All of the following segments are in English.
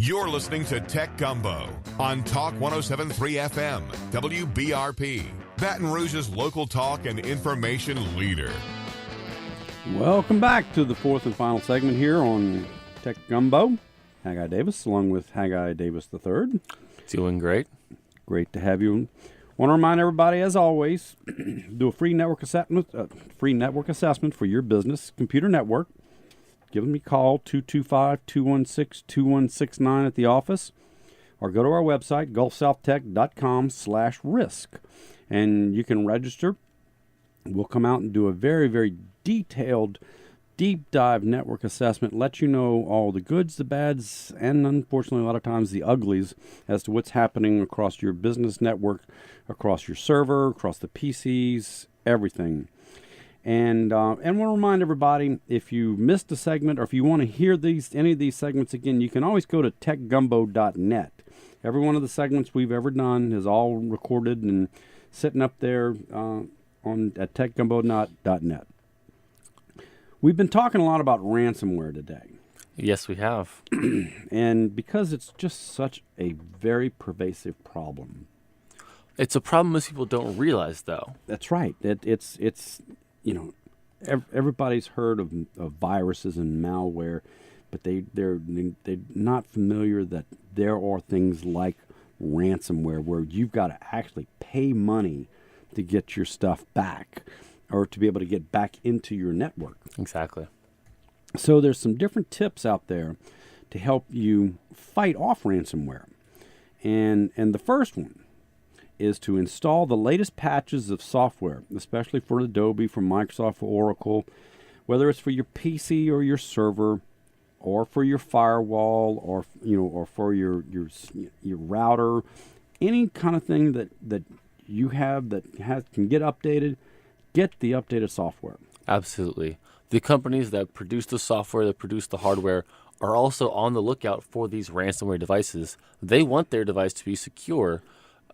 You're listening to Tech Gumbo on Talk 107.3 FM, WBRP, Baton Rouge's local talk and information leader. Welcome back to the fourth and final segment here on Tech Gumbo. Haggai Davis, along with Haggai Davis III. Doing great. Great to have you. Want to remind everybody, as always, do a free network assessment for your business computer network. Give them a call, 225-216-2169 at the office, or go to our website, gulfsouthtech.com/risk, and you can register. We'll come out and do a very, very detailed, deep dive network assessment, let you know all the goods, the bads, and unfortunately a lot of times the uglies as to what's happening across your business network, across your server, across the PCs, everything. And we'll remind everybody, if you missed a segment or if you want to hear any of these segments again, you can always go to techgumbo.net. Every one of the segments we've ever done is all recorded and sitting up there at techgumbo.net. We've been talking a lot about ransomware today. Yes, we have. And because it's just such a very pervasive problem. It's a problem most people don't realize, though. That's right. It's you know, everybody's heard of viruses and malware, but they're not familiar that there are things like ransomware where you've got to actually pay money to get your stuff back or to be able to get back into your network. Exactly. So there's some different tips out there to help you fight off ransomware. And the first one is to install the latest patches of software, especially for Adobe, for Microsoft, for Oracle, whether it's for your PC or your server, or for your firewall, or for your router, any kind of thing that you have that can get updated. Get the updated software. Absolutely. The companies that produce the software, that produce the hardware, are also on the lookout for these ransomware devices. They want their device to be secure,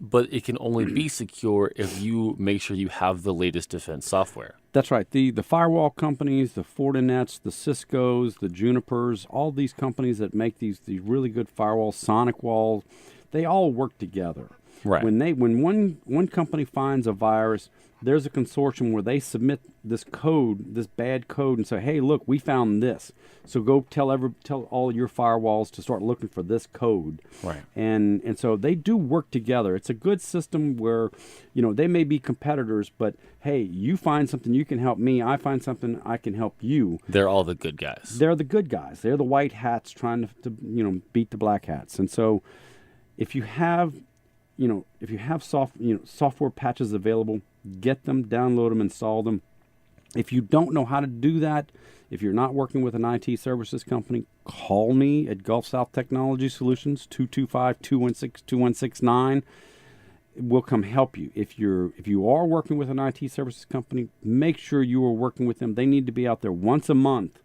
but it can only be secure if you make sure you have the latest defense software. That's right. The firewall companies, the Fortinets, the Ciscos, the Junipers, all these companies that make these really good firewalls, Sonic walls, they all work together. Right. When one company finds a virus, there's a consortium where they submit this code, this bad code, and say, "Hey, look, we found this. So go tell all your firewalls to start looking for this code." Right. And so they do work together. It's a good system where, they may be competitors, but hey, you find something, you can help me. I find something, I can help you. They're all the good guys. They're the good guys. They're the white hats trying to beat the black hats. And so if you have software patches available, get them, download them, install them. If you don't know how to do that, if you're not working with an IT services company, call me at Gulf South Technology Solutions, 225-216-2169. We'll come help you. If you are working with an IT services company, make sure you are working with them. They need to be out there once a month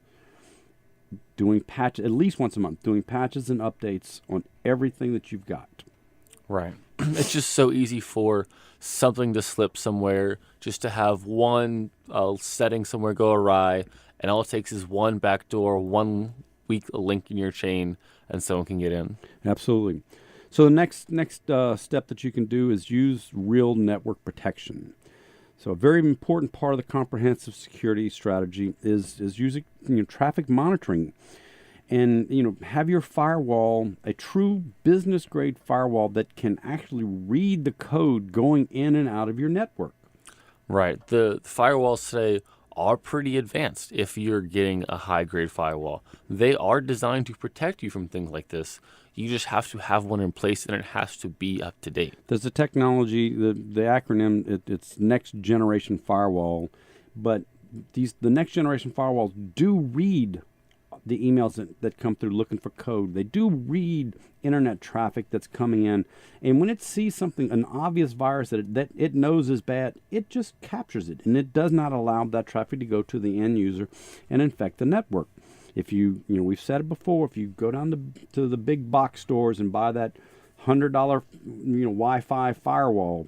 doing at least once a month, doing patches and updates on everything that you've got. Right. It's just so easy for something to slip somewhere, just to have one setting somewhere go awry, and all it takes is one backdoor, one weak link in your chain, and someone can get in. Absolutely. So the next step that you can do is use real network protection. So a very important part of the comprehensive security strategy is using traffic monitoring. And, have your firewall, a true business-grade firewall that can actually read the code going in and out of your network. Right. The firewalls today are pretty advanced if you're getting a high-grade firewall. They are designed to protect you from things like this. You just have to have one in place, and it has to be up to date. There's a technology, the acronym, it's Next Generation Firewall, but the Next Generation Firewalls do read the emails that come through looking for code. They do read internet traffic that's coming in. And when it sees something, an obvious virus that it knows is bad, it just captures it. And it does not allow that traffic to go to the end user and infect the network. If we've said it before, if you go down to the big box stores and buy that $100 Wi-Fi firewall,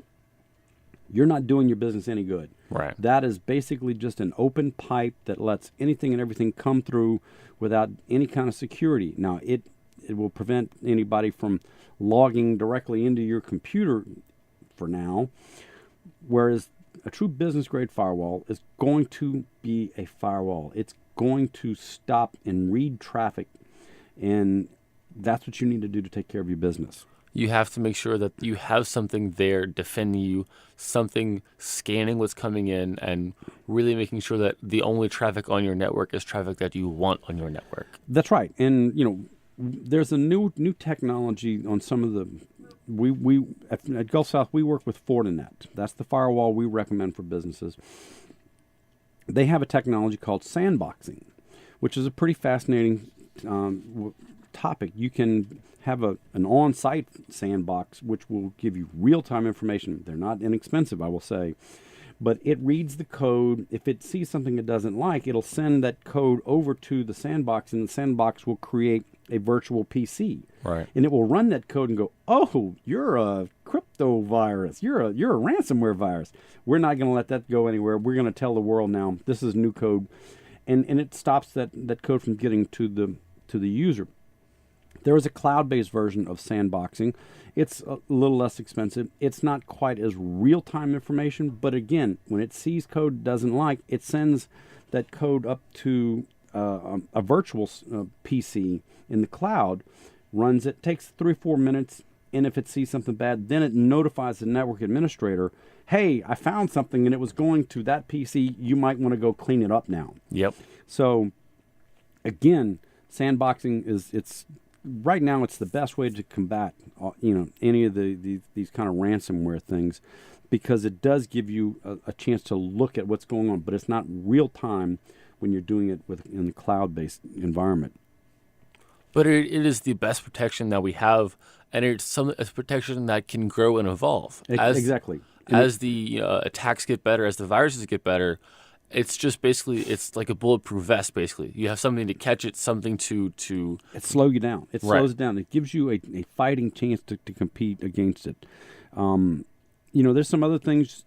you're not doing your business any good. Right. That is basically just an open pipe that lets anything and everything come through without any kind of security. Now, It will prevent anybody from logging directly into your computer for now. Whereas a true business-grade firewall is going to be a firewall. It's going to stop and read traffic, and that's what you need to do to take care of your business. You have to make sure that you have something there defending you, something scanning what's coming in, and really making sure that the only traffic on your network is traffic that you want on your network. That's right. And, there's a new technology on some of the... We at Gulf South, we work with Fortinet. That's the firewall we recommend for businesses. They have a technology called sandboxing, which is a pretty fascinating topic. You can have an on-site sandbox, which will give you real-time information. They're not inexpensive, I will say. But it reads the code. If it sees something it doesn't like, it'll send that code over to the sandbox, and the sandbox will create a virtual PC. Right. And it will run that code and go, oh, you're a crypto virus. You're a ransomware virus. We're not going to let that go anywhere. We're going to tell the world now this is new code. And it stops that code from getting to the user. There is a cloud-based version of sandboxing. It's a little less expensive. It's not quite as real-time information, but again, when it sees code it doesn't like, it sends that code up to a virtual PC in the cloud, runs it, takes 3 or 4 minutes, and if it sees something bad, then it notifies the network administrator, hey, I found something and it was going to that PC. You might want to go clean it up now. Yep. So, again, sandboxing it's right now it's the best way to combat any of these kind of ransomware things, because it does give you a chance to look at what's going on, but it's not real time when you're doing it in the cloud-based environment. But it is the best protection that we have, and it's protection that can grow and evolve. Exactly. As the attacks get better, as the viruses get better, it's just basically, it's like a bulletproof vest, basically. You have something to catch it, something to... It slows you down. It slows it down. It gives you a fighting chance to compete against it. There's some other things,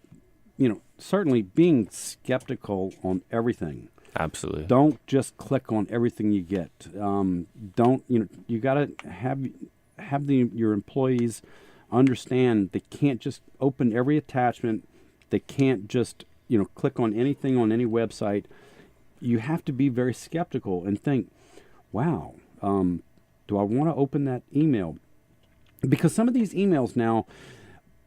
certainly being skeptical on everything. Absolutely. Don't just click on everything you get. You got to have your employees understand they can't just open every attachment. They can't just click on anything on any website. You have to be very skeptical and think, wow, do I want to open that email? Because some of these emails now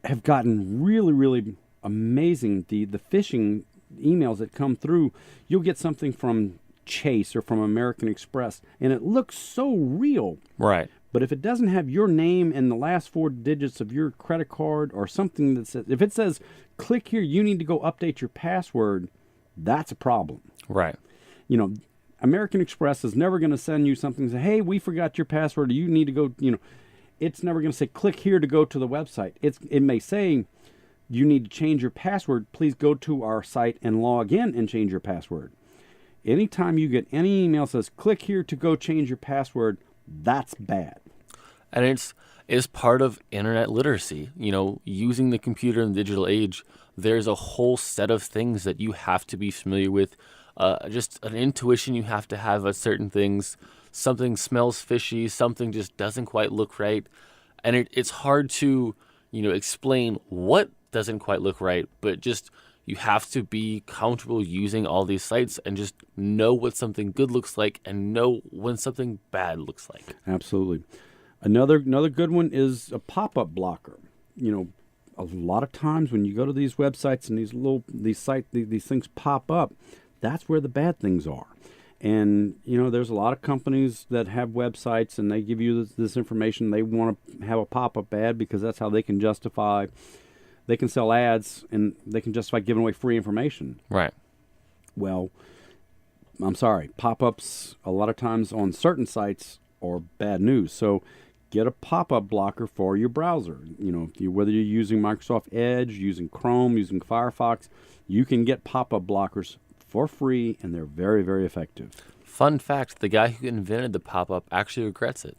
have gotten really, really amazing. The phishing emails that come through, you'll get something from Chase or from American Express, and it looks so real. Right. But if it doesn't have your name and the last 4 digits of your credit card, or something that says, if it says, click here, you need to go update your password, that's a problem. Right. American Express is never going to send you something and say, hey, we forgot your password, you need to go, it's never going to say, click here to go to the website. It may say, you need to change your password, please go to our site and log in and change your password. Anytime you get any email that says, click here to go change your password, that's bad. And it's part of internet literacy. Using the computer in the digital age, there's a whole set of things that you have to be familiar with. Just an intuition you have to have at certain things. Something smells fishy, something just doesn't quite look right. And it's hard to, explain what doesn't quite look right, but just you have to be comfortable using all these sites and just know what something good looks like and know when something bad looks like. Absolutely. Another good one is a pop-up blocker. A lot of times when you go to these websites and these things pop up, that's where the bad things are. And, there's a lot of companies that have websites and they give you this information. They want to have a pop-up ad because that's how they can justify. They can sell ads and they can justify giving away free information. Right. Well, I'm sorry. Pop-ups a lot of times on certain sites are bad news. So get a pop-up blocker for your browser. Whether you're using Microsoft Edge, using Chrome, using Firefox, you can get pop-up blockers for free, and they're very, very effective. Fun fact, the guy who invented the pop-up actually regrets it.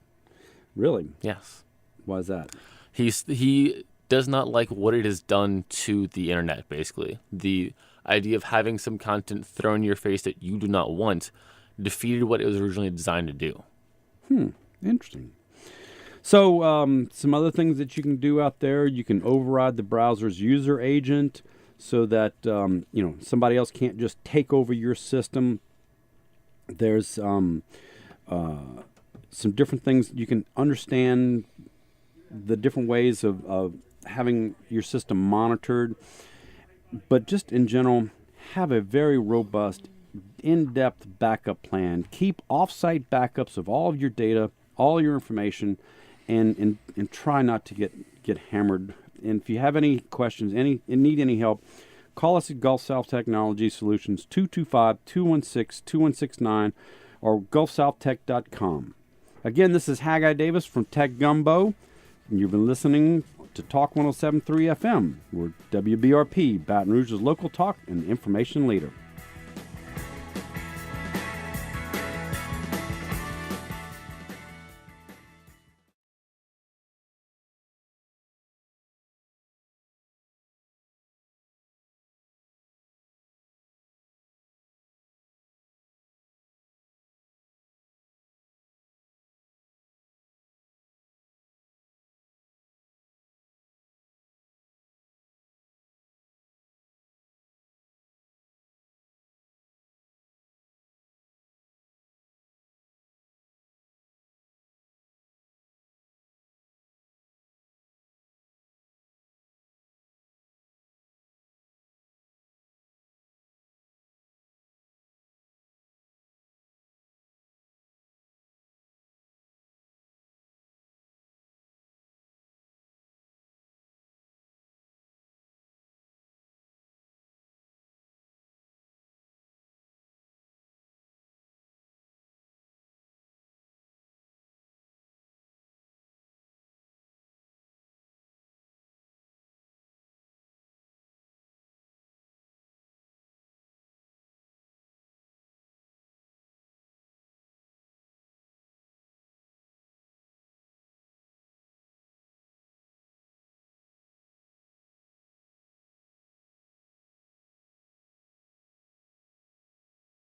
Really? Yes. Why is that? He does not like what it has done to the internet, basically. The idea of having some content thrown in your face that you do not want defeated what it was originally designed to do. Interesting. So some other things that you can do out there, you can override the browser's user agent so that somebody else can't just take over your system. There's some different things you can understand, the different ways of having your system monitored. But just in general, have a very robust, in-depth backup plan. Keep off-site backups of all of your data, all your information, and try not to get hammered. And if you have any questions, need any help, call us at Gulf South Technology Solutions, 225-216-2169, or gulfsouthtech.com. Again, this is Haggai Davis from Tech Gumbo, and you've been listening to Talk 107.3 FM. We're WBRP, Baton Rouge's local talk and information leader.